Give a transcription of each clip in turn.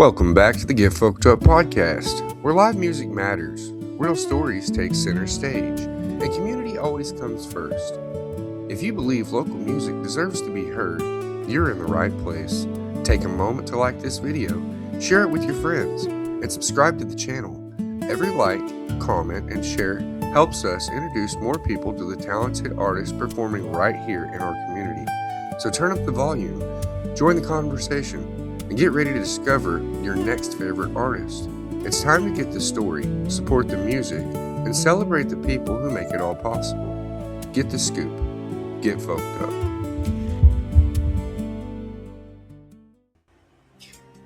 Welcome back to the Get Folked Up podcast, where live music matters, real stories take center stage, and community always comes first. If you believe local music deserves to be heard, you're in the right place. Take a moment to like this video, share it with your friends, and subscribe to the channel. Every like, comment, and share helps us introduce more people to the talented artists performing right here in our community. So turn up the volume, join the conversation, and get ready to discover your next favorite artist. It's time to get the story, support the music, and celebrate the people who make it all possible. Get the scoop. Get Folked Up.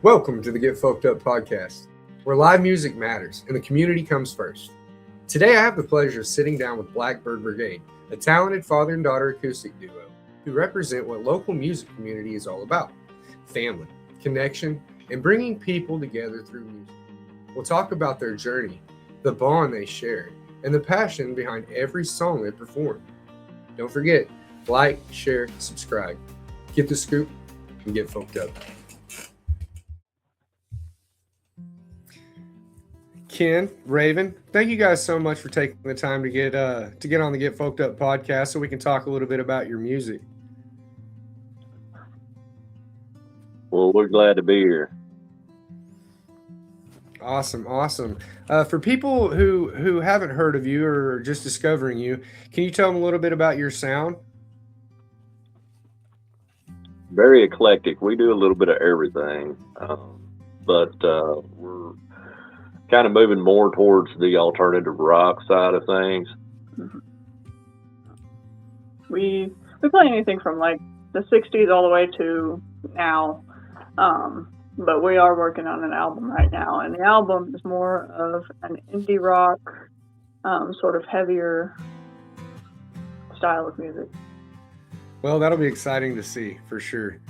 Welcome to the Get Folked Up podcast, where live music matters and the community comes first. Today I have the pleasure of sitting down with Black Bird Brigade, a talented father and daughter acoustic duo who represent what local music community is all about: family, connection, and bringing people together through music. We'll talk about their journey, the bond they shared, and the passion behind every song they perform. Don't forget, like, share, subscribe. Get the scoop and get folked up. Ken, Raven, thank you guys so much for taking the time to get on the Get Folked Up podcast so we can talk a little bit about your music. Well, we're glad to be here. Awesome. For people who haven't heard of you or just discovering you, can you tell them a little bit about your sound? Very eclectic. We do a little bit of everything, but we're kind of moving more towards the alternative rock side of things. Mm-hmm. We play anything from like the 60s all the way to now. But we are working on an album right now, and the album is more of an indie rock, sort of heavier style of music. Well, that'll be exciting to see for sure.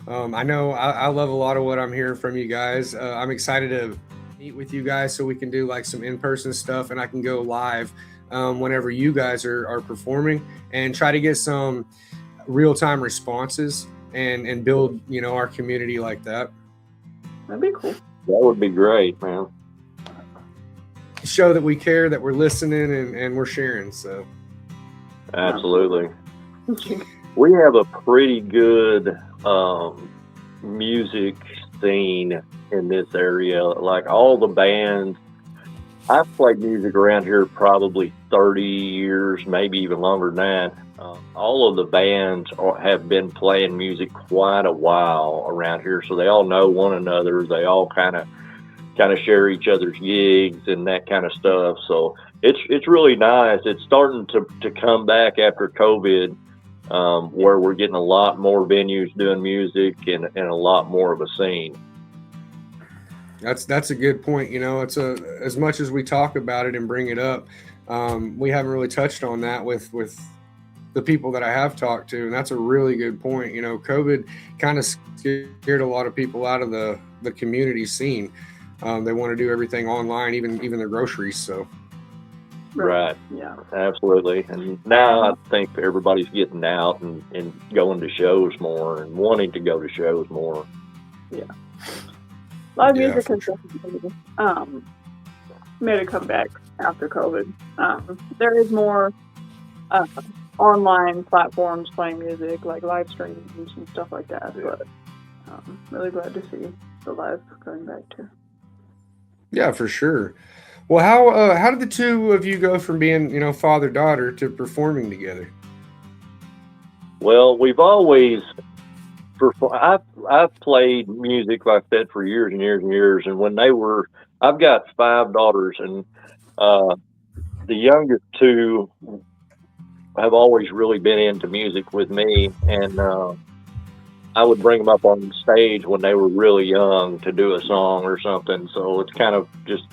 I know I love a lot of what I'm hearing from you guys. I'm excited to meet with you guys so we can do like some in-person stuff, and I can go live whenever you guys are performing and try to get some real-time responses and build, our community like that. That'd be cool. That would be great, man. Show that we care, that we're listening, and we're sharing. So, absolutely. We have a pretty good music scene in this area. Like all the bands, I've played music around here probably 30 years, maybe even longer than that. All of the bands have been playing music quite a while around here, so they all know one another. They all kind of share each other's gigs and that kind of stuff. So it's really nice. It's starting to come back after COVID, where we're getting a lot more venues doing music and a lot more of a scene. That's a good point. It's as much as we talk about it and bring it up, we haven't really touched on that with the people that I have talked to, and that's a really good point. COVID kind of scared a lot of people out of the community scene. They want to do everything online, even their groceries. So, right, yeah, absolutely. And now I think everybody's getting out and going to shows more and wanting to go to shows more. Yeah. Live music has definitely made a comeback after COVID. There is more online platforms playing music, like live streams and stuff like that. Yeah. But really glad to see the live going back too. Yeah, for sure. Well, how did the two of you go from being father-daughter to performing together? Well, we've always I've played music, like I said, for years and years and years. And when I've got 5 daughters, and the youngest 2 have always really been into music with me. And I would bring them up on stage when they were really young to do a song or something. So it's kind of just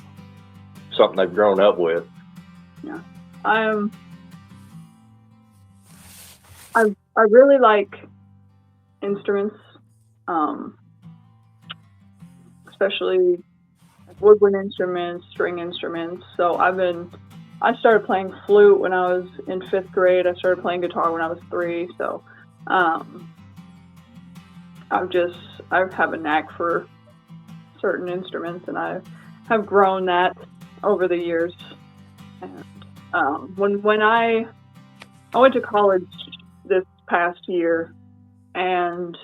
something they've grown up with. Yeah. I really like instruments, especially woodwind instruments, string instruments. So I started playing flute when I was in 5th grade. I started playing guitar when I was 3. So I have a knack for certain instruments, and I have grown that over the years. And when I went to college this past year, and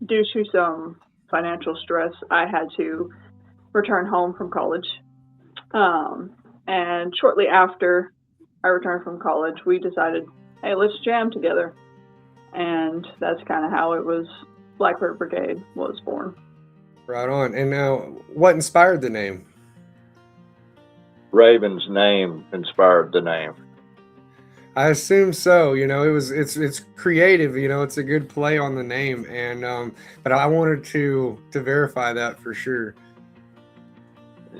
due to some financial stress, I had to return home from college. And shortly after I returned from college, we decided, hey, let's jam together. And that's kind of how it was. Black Bird Brigade was born. Right on. And now, what inspired the name? Raven's name inspired the name. I assume so. It's creative. It's a good play on the name, and but I wanted to verify that for sure.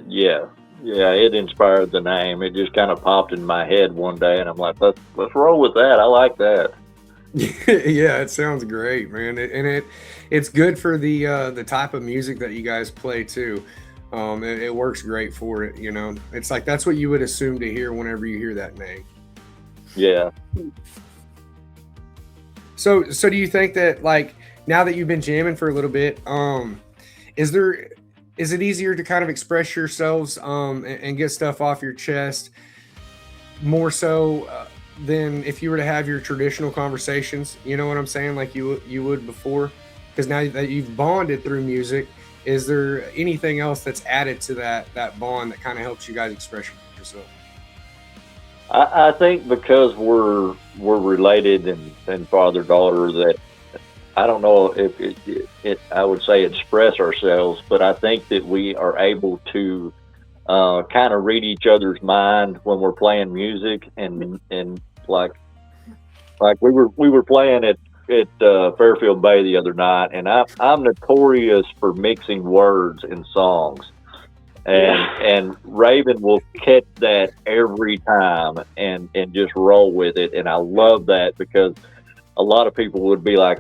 Yeah, it inspired the name. It just kind of popped in my head one day, and I'm like, let's roll with that. I like that. Yeah, it sounds great, man. It's good for the type of music that you guys play too. It works great for it. It's like that's what you would assume to hear whenever you hear that name. Yeah. So do you think that, like, now that you've been jamming for a little bit, is it easier to kind of express yourselves and get stuff off your chest more so than if you were to have your traditional conversations? You know what I'm saying? Like you would before? Because now that you've bonded through music, is there anything else that's added to that bond that kind of helps you guys express yourself? I think because we're related and father-daughter, that I don't know if it I would say express ourselves, but I think that we are able to kind of read each other's mind when we're playing music, and like we were playing at Fairfield Bay the other night, and I'm notorious for mixing words in songs. And Raven will catch that every time and just roll with it. And I love that, because a lot of people would be like,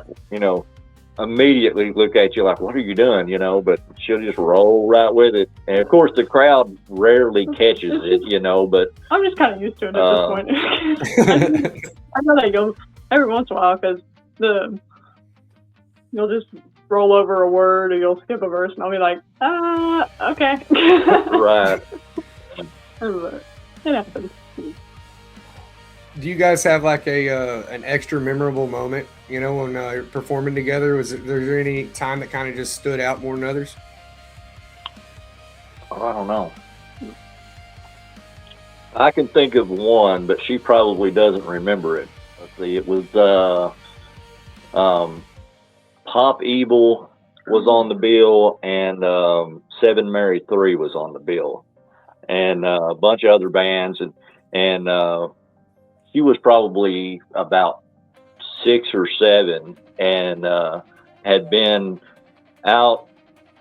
immediately look at you like, what are you doing? But she'll just roll right with it. And of course the crowd rarely catches it, but I'm just kind of used to it at this point. I know that goes every once in a while, because you'll just roll over a word, or you'll skip a verse, and I'll be like, okay. Right. It happens. Do you guys have like an extra memorable moment, when you're performing together? Was there any time that kind of just stood out more than others? Oh, I don't know. I can think of one, but she probably doesn't remember it. Let's see. It was Pop Evil was on the bill, and Seven Mary 3 was on the bill, and a bunch of other bands, and she was probably about 6 or 7, and had been out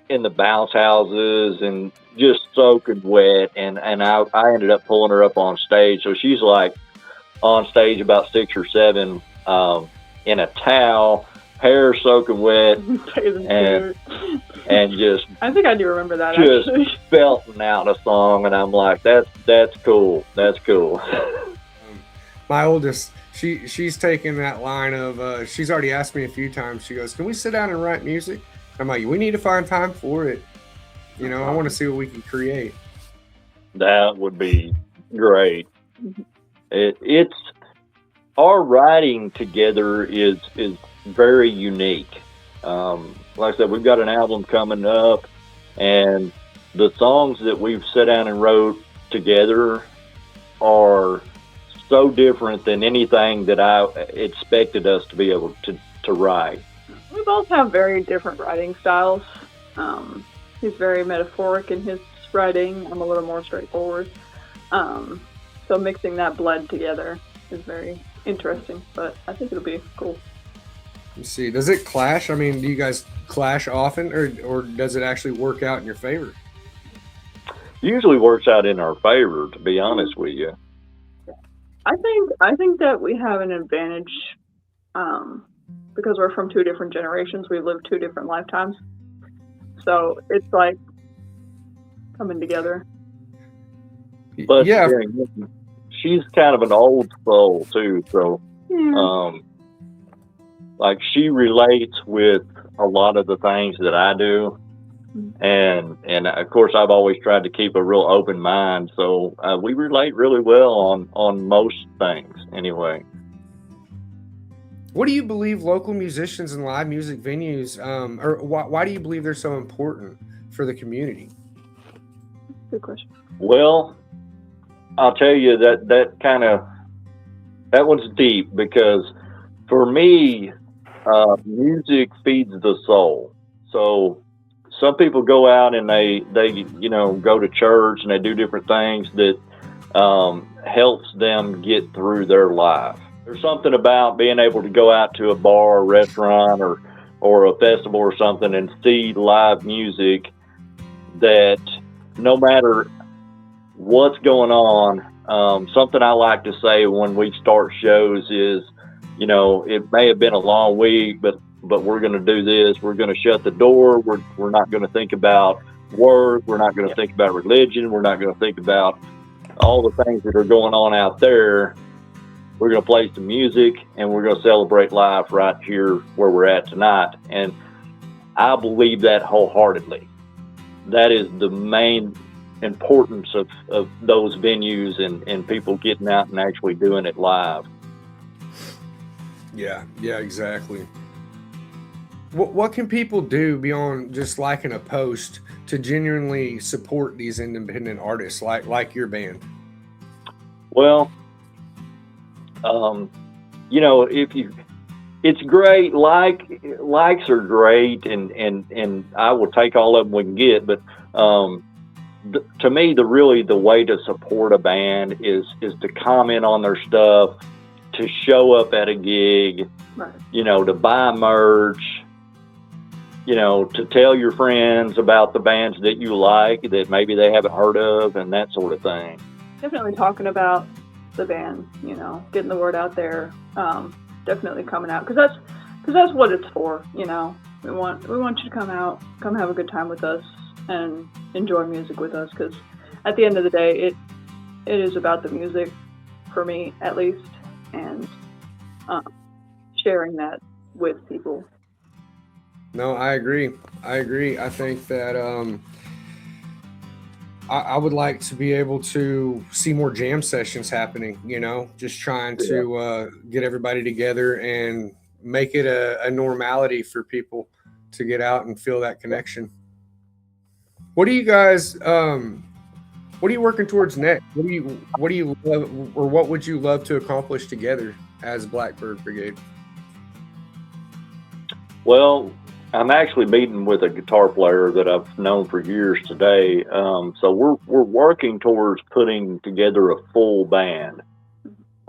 in the bounce houses and just soaking wet, and I ended up pulling her up on stage. So she's like on stage about 6 or 7 in a towel, hair soaking wet, and just I think I do remember that, just actually. belting out a song, and I'm like, that's cool. My oldest, she's taken that line of she's already asked me a few times. She goes, "Can we sit down and write music?" I'm like, "We need to find time for it. I want to see what we can create." That would be great. It's our writing together is very unique. Like I said, we've got an album coming up, and the songs that we've sat down and wrote together are so different than anything that I expected us to be able to write. We both have very different writing styles. He's very metaphoric in his writing. I'm a little more straightforward. So mixing that blend together is very interesting, but I think it'll be cool. Let's see. Does it clash? I mean, do you guys clash often, or does it actually work out in your favor? Usually works out in our favor, to be honest with you. I think that we have an advantage because we're from 2 different generations. We've lived 2 different lifetimes, so it's like coming together. But yeah, she's kind of an old soul too, so like she relates with a lot of the things that I do, And of course, I've always tried to keep a real open mind, so we relate really well on most things anyway. What do you believe local musicians and live music venues, or why do you believe they're so important for the community? Good question. Well, I'll tell you that one's deep, because for me, music feeds the soul. So some people go out and they go to church and they do different things that helps them get through their life. There's something about being able to go out to a bar, or restaurant, or a festival or something and see live music that no matter what's going on, something I like to say when we start shows is, it may have been a long week, but we're going to do this. We're going to shut the door. We're not going to think about work. We're not going to think about religion. We're not going to think about all the things that are going on out there. We're going to play some music, and we're going to celebrate life right here where we're at tonight. And I believe that wholeheartedly. That is the main importance of those venues and people getting out and actually doing it live. Yeah, exactly. What can people do beyond just liking a post to genuinely support these independent artists like your band? Well, it's great. Likes are great, and I will take all of them we can get. But to me, the way to support a band is to comment on their stuff, to show up at a gig, Right. To buy merch, to tell your friends about the bands that you like that maybe they haven't heard of, and that sort of thing. Definitely talking about the band, getting the word out there. Definitely coming out, because that's what it's for. We want you to come out, come have a good time with us, and enjoy music with us. Because at the end of the day, it is about the music, for me at least, and sharing that with people. No, I agree. I think that I would like to be able to see more jam sessions happening, just trying to get everybody together and make it a normality for people to get out and feel that connection. What do you guys, what are you working towards next? What do you love, or what would you love to accomplish together as Black Bird Brigade? Well, I'm actually meeting with a guitar player that I've known for years today. So we're working towards putting together a full band.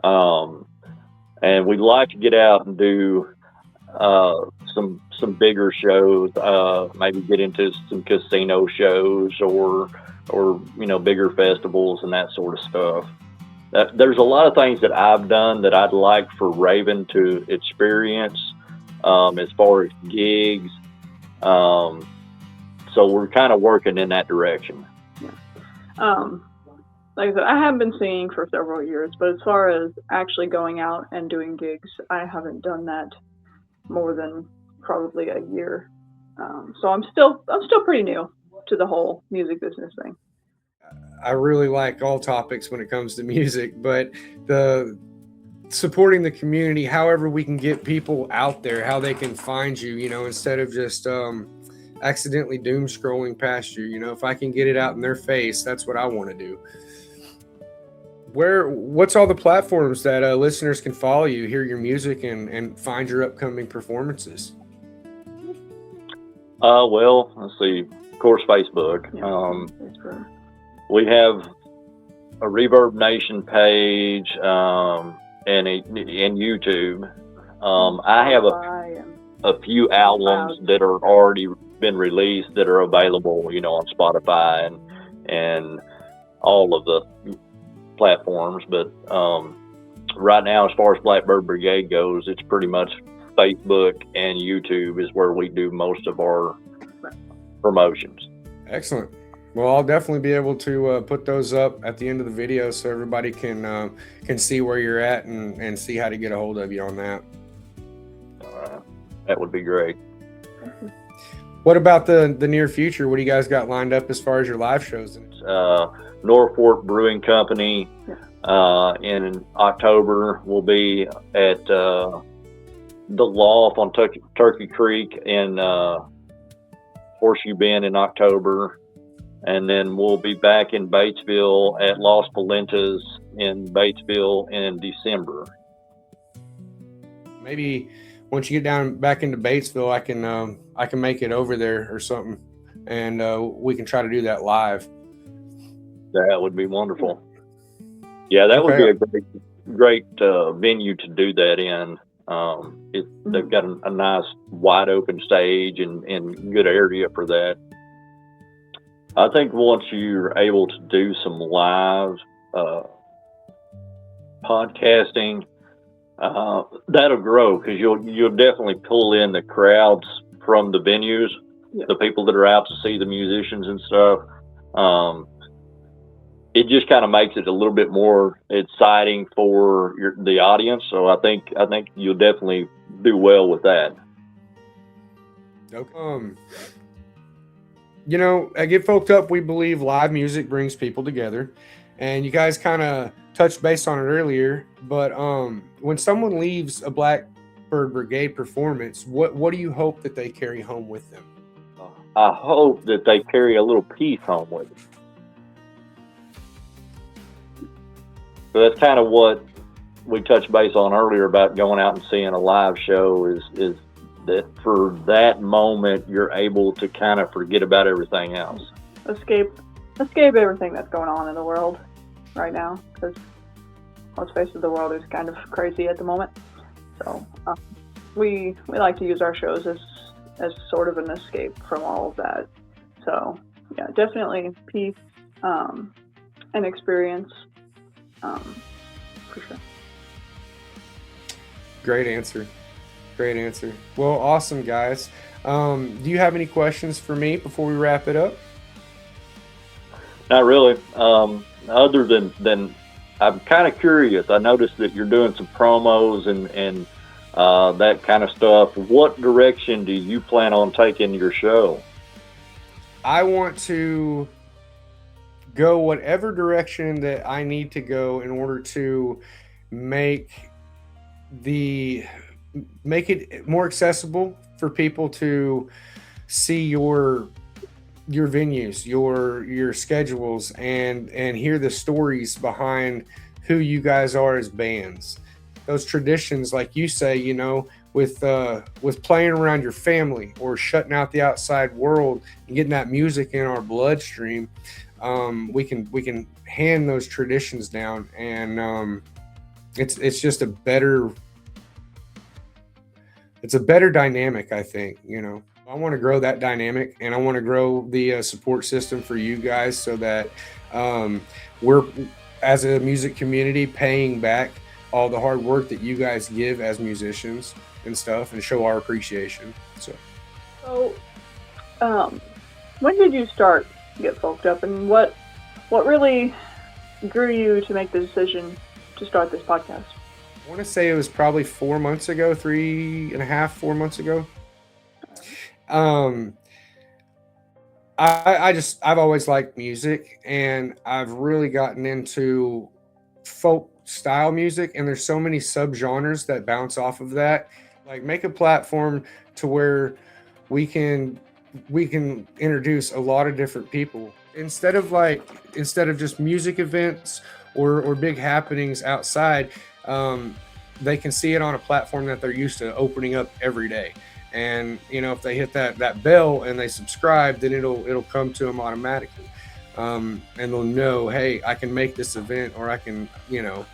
And we'd like to get out and do some bigger shows, maybe get into some casino shows or bigger festivals and that sort of stuff. There's a lot of things that I've done that I'd like for Raven to experience as far as gigs. So we're kind of working in that direction. Like I said, I have been singing for several years, but as far as actually going out and doing gigs, I haven't done that more than probably a year. So I'm still pretty new to the whole music business thing. I really like all topics when it comes to music, but the supporting the community, however we can get people out there, how they can find you, instead of just accidentally doom scrolling past you. If I can get it out in their face, that's what I want to do. What's all the platforms that listeners can follow you, hear your music, and find your upcoming performances? Well, let's see. Of course, Facebook. Facebook. We have a Reverb Nation page and YouTube. I have a few albums that are already been released that are available, on Spotify and all of the platforms. But right now, as far as Black Bird Brigade goes, it's pretty much Facebook and YouTube is where we do most of our promotions. Excellent. Well, I'll definitely be able to put those up at the end of the video so everybody can see where you're at and see how to get a hold of you on that. All right. That would be great. What about the near future? What do you guys got lined up as far as your live shows? Norfolk Brewing Company in October. We'll be at the Loft on Turkey Creek in Horseshoe Bend in October. And then we'll be back in Batesville at Las Palentas in Batesville in December. Maybe once you get back into Batesville, I can make it over there or something, and we can try to do that live. That would be wonderful. Yeah, that would be a great venue to do that in. They've got a nice wide open stage and good area for that. I think once you're able to do some live podcasting, that'll grow, because you'll definitely pull in the crowds from the venues, the people that are out to see the musicians and stuff. It just kind of makes it a little bit more exciting for the audience. So I think you'll definitely do well with that. Okay. You know, at Get Folked Up, we believe live music brings people together, and you guys kind of touched base on it earlier. But when someone leaves a Black Bird Brigade performance, what do you hope that they carry home with them? I hope that they carry a little peace home with them. So that's kind of what we touched base on earlier about going out and seeing a live show, is that for that moment you're able to kind of forget about everything else. Escape everything that's going on in the world right now, because let's face it, the world is kind of crazy at the moment. So we like to use our shows as sort of an escape from all of that. So yeah, definitely peace and experience, for sure. Great answer. Well, awesome, guys. Do you have any questions for me before we wrap it up? Not really. Other than I'm kind of curious. I noticed that you're doing some promos and that kind of stuff. What direction do you plan on taking your show? I want to go whatever direction that I need to go in order to make it more accessible for people to see your venues, your schedules, and hear the stories behind who you guys are as bands. Those traditions, like you say, you know, with playing around your family or shutting out the outside world and getting that music in our bloodstream, we can hand those traditions down, and it's just a better dynamic, I think. You know, I want to grow that dynamic, and I want to grow the support system for you guys, so that we're, as a music community, paying back all the hard work that you guys give as musicians and stuff, and show our appreciation. So when did you start Get Folked Up, and what really drew you to make the decision to start this podcast? I want to say it was probably 4 months ago, 4 months ago. I've always liked music, and I've really gotten into folk style music, and there's so many subgenres that bounce off of that. Like, make a platform to where we can introduce a lot of different people, instead of just music events or big happenings outside. They can see it on a platform that they're used to opening up every day. And, you know, if they hit that bell and they subscribe, then it'll come to them automatically. And they'll know, hey, I can make this event, or I can, you know.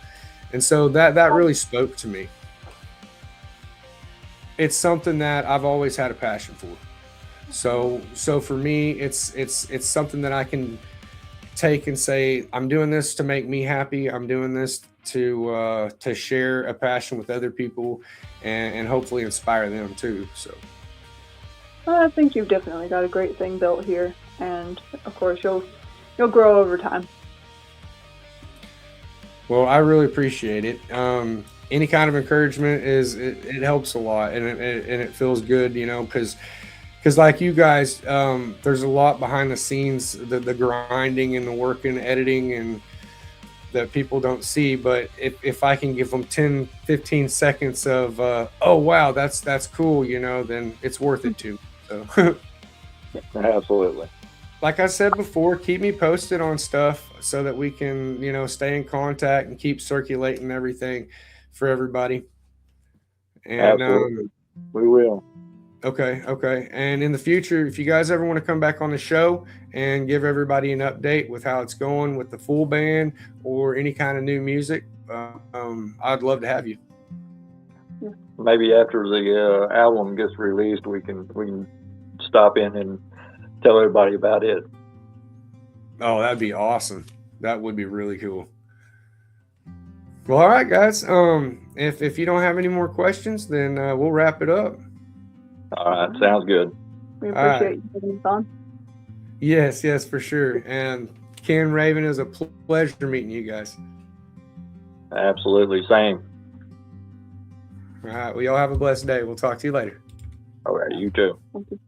And so that really spoke to me. It's something that I've always had a passion for. So for me, it's something that I can take and say, I'm doing this to make me happy. I'm doing this to share a passion with other people, and hopefully inspire them too. So I think you've definitely got a great thing built here, and of course you'll grow over time. Well, I really appreciate it. Any kind of encouragement it helps a lot, and it feels good, you know, because because like you guys, there's a lot behind the scenes, the grinding and the work and editing and that people don't see. But if I can give them 10, 15 seconds of, oh, wow, that's cool, then it's worth it too. So Absolutely. like I said before, keep me posted on stuff so that we can, stay in contact and keep circulating everything for everybody. And Absolutely. We will. okay. And in the future, if you guys ever want to come back on the show and give everybody an update with how it's going with the full band or any kind of new music, I'd love to have you. Maybe after the album gets released, we can stop in and tell everybody about it. Oh, that'd be awesome. That would be really cool. Well, all right, guys. If you don't have any more questions, then we'll wrap it up. All right, sounds good. We appreciate you having us on. Yes, for sure. And Ken, Raven, it was a pleasure meeting you guys. Absolutely, same. All right, well, y'all have a blessed day. We'll talk to you later. All right, you too. Thank you.